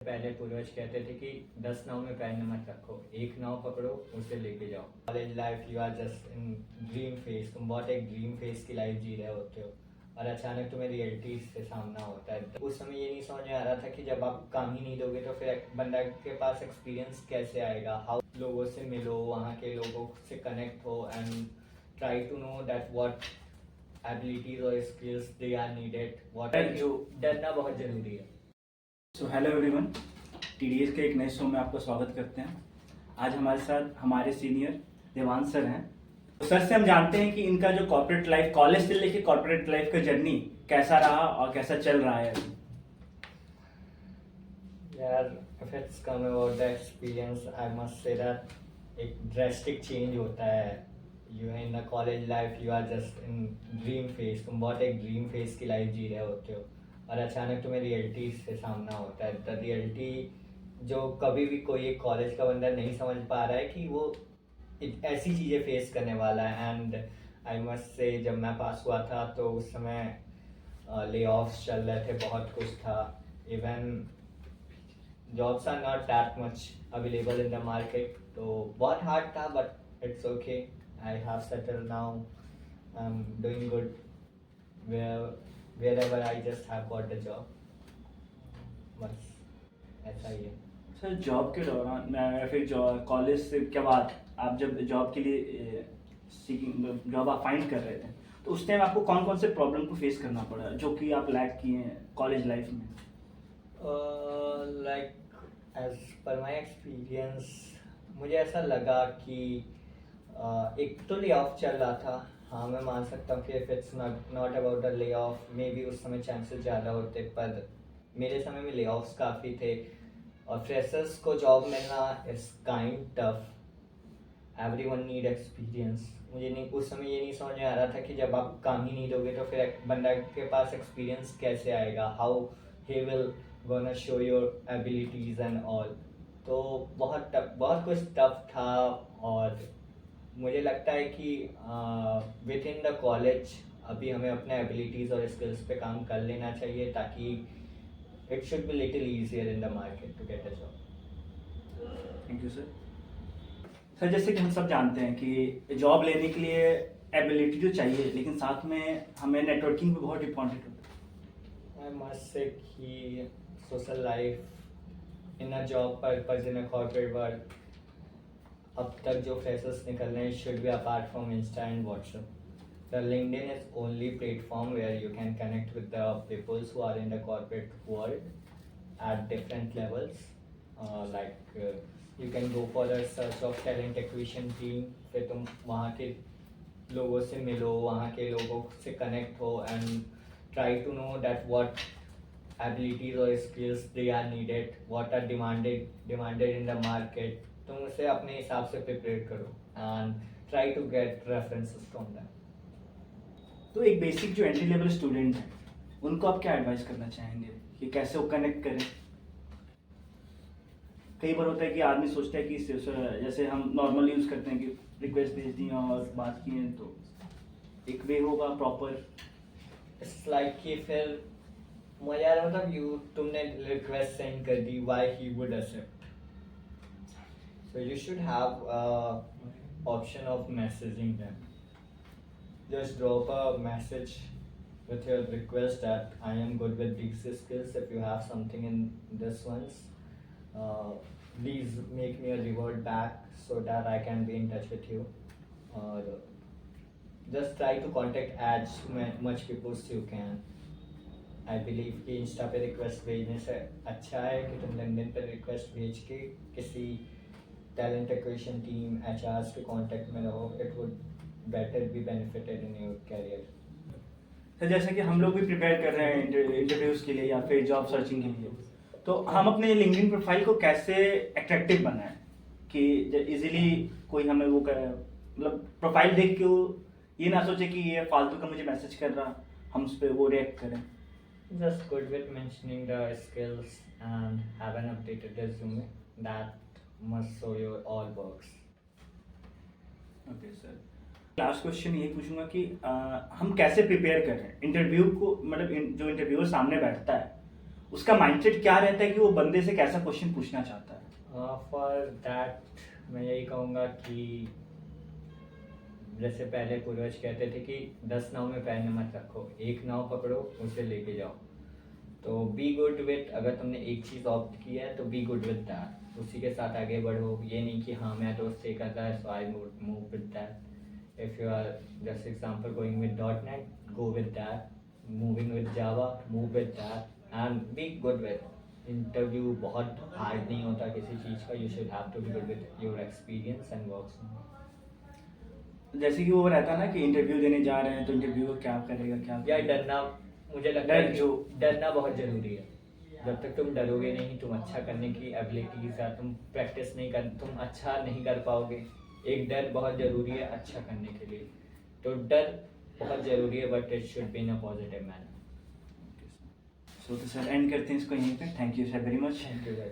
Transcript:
पहले पूर्वज कहते थे कि 10 नाव में पैर मत रखो, एक नाव पकड़ो, उसे लेके जाओ। College life you are just in dream phase, तुम बहुत एक ड्रीम फेज की लाइफ जी रहे होते हो और अचानक तुम्हें रियलिटी से सामना होता है। उस समय ये नहीं समझ में आ रहा था कि जब आप काम ही नहीं दोगे तो फिर बंदा के पास एक्सपीरियंस कैसे आएगा। हाउ लोगों से मिलो, वहाँ के लोगों से कनेक्ट हो and try to know that what abilities और skills they are needed, what जो डरना बहुत जरूरी है। सो हेलो एवरीवन, टीडीएस के एक नए शो में आपका स्वागत करते हैं। आज हमारे साथ हमारे सीनियर देवांश सर हैं। तो सर से हम जानते हैं कि इनका जो कॉर्पोरेट लाइफ, कॉलेज से लेके कॉर्पोरेट लाइफ का जर्नी कैसा रहा और कैसा चल रहा है अभी। यार, if it's come about the experience, I must say that एक drastic change होता है। You in a college life, you are just in dream phase, तुम बहुत एक dream phase की लाइफ जी रहे होते हो और अचानक तुम्हें रियलिटी से सामना होता है। द रियलिटी जो कभी भी कोई एक कॉलेज का बंदा नहीं समझ पा रहा है कि वो ऐसी चीज़ें फेस करने वाला है। एंड आई मस्ट से जब मैं पास हुआ था तो उस समय ले ऑफ्स चल रहे थे, बहुत कुछ था। Even jobs are not that much available in the market, तो बहुत हार्ड था, but it's okay. I have settled now, I am doing good wherever I just have got the job. बस ऐसा ही है। सर जॉब के दौरान या फिर कॉलेज से के बाद आप जब जॉब के लिए जॉब आप फाइंड कर रहे थे तो उस टाइम आपको कौन कौन से प्रॉब्लम को फेस करना पड़ा जो कि आप लैक किए हैं कॉलेज लाइफ में? Like as per my experience मुझे ऐसा लगा कि एक तो ले ऑफ चल रहा था। हाँ, मैं मान सकता हूँ कि if it's not about the lay off, may be उस समय चांसेस ज़्यादा होते, पर मेरे समय में ले ऑफ्स काफ़ी थे और फ्रेशर्स को जॉब मिलना is kind tough. Everyone need experience. मुझे नहीं उस समय ये नहीं समझ में आ रहा था कि जब आप काम ही नहीं दोगे तो फिर बंदा के पास एक्सपीरियंस कैसे आएगा। How he will gonna show your abilities and all. तो बहुत कुछ टफ था और मुझे लगता है कि विद इन द कॉलेज अभी हमें अपने एबिलिटीज़ और स्किल्स पे काम कर लेना चाहिए ताकि it should be little easier in the market to get a job. Thank you sir. Sir जैसे कि हम सब जानते हैं कि जॉब लेने के लिए एबिलिटी तो चाहिए, लेकिन साथ में हमें नेटवर्किंग भी बहुत इंपॉर्टेंट होता है। आई मस्ट से कि social life in a job purpose in a corporate world, अब तक जो फ्रेशर्स निकल रहे हैं should be apart from insta and WhatsApp, the LinkedIn is only platform where you can connect with the peoples who are in the corporate world at different levels. Like you can go for a search of talent acquisition team, फिर तुम वहाँ के लोगों से मिलो, वहाँ के लोगों से कनेक्ट हो and try to know that what abilities और skills they are needed, what are demanded in the market. तुम उसे अपने हिसाब से प्रिपेयर करो and try to get references from them. तो एक बेसिक जो एंट्री लेवल स्टूडेंट है उनको आप क्या एडवाइस करना चाहेंगे कि कैसे वो कनेक्ट करें? कई बार होता है कि आदमी सोचता है कि जैसे हम नॉर्मल यूज़ करते हैं कि रिक्वेस्ट भेज दी और बात की है, तो एक वे होगा प्रॉपर। इट्स लाइक कि फिर मुझे यार मतलब तुमने रिक्वेस्ट सेंड कर दी, why he would accept? So you should have option of messaging them. Just drop a message with your request that I am good with these skills. If you have something in this ones, please make me a reward back so that I can be in touch with you. Just try to contact as much people as you can. I believe कि Insta पे request भेजने से अच्छा है कि तुम LinkedIn पे request भेज के किसी टैलेंट एक्विजिशन टीम, एचआरस के कांटेक्ट में रहो। It would better be benefited in your career. तो जैसे कि हम लोग भी प्रिपेयर कर रहे हैं इंटरव्यूज़ के लिए या फिर जॉब सर्चिंग के लिए, तो हम अपने लिंक्डइन प्रोफाइल को कैसे अट्रैक्टिव बनाएं कि इजीली कोई हमें वो मतलब प्रोफाइल देख के वो ये ना सोचे कि ये फालतू का मुझे मैसेज कर रहा, हम उस पर वो रिएक्ट करें। Just good with mentioning the skills and have an updated resume that must show your all works. Okay sir, last question यही पूछूंगा कि हम कैसे प्रिपेयर कर रहे हैं इंटरव्यू को, मतलब जो इंटरव्यूअर सामने बैठता है उसका माइंडसेट क्या रहता है कि वो बंदे से कैसा क्वेश्चन पूछना चाहता है? फॉर दैट मैं यही कहूँगा कि जैसे पहले पूर्वज कहते थे कि 10 नाव में पैर मत रखो, एक नाव पकड़ो, उसे लेके जाओ। तो बी गुड विथ, अगर तुमने एक चीज़ ऑप्ट की है तो बी गुड विथ दैट, उसी के साथ आगे बढ़ो। ये नहीं कि हाँ मैं तो उससे कर रहा है so I move with that. If you are just example going with .NET, go with that, moving with Java, move with that and be good with. Interview बहुत हार्ड नहीं होता किसी चीज़ का, you should have to be good with your experience and works. जैसे कि वो रहता है ना कि इंटरव्यू देने जा रहे हैं तो इंटरव्यू को क्या करेगा, क्या या डरना, मुझे लगता है डर कि जो डरना बहुत ज़रूरी है। जब तक तुम डरोगे नहीं, तुम अच्छा करने की एबिलिटी के साथ तुम प्रैक्टिस नहीं कर, तुम अच्छा नहीं कर पाओगे। एक डर बहुत ज़रूरी है अच्छा करने के लिए, तो डर बहुत ज़रूरी है, but it should be in a positive manner. So तो सर एंड करते हैं इसको यहीं पे। Thank you sir very much. Thank you.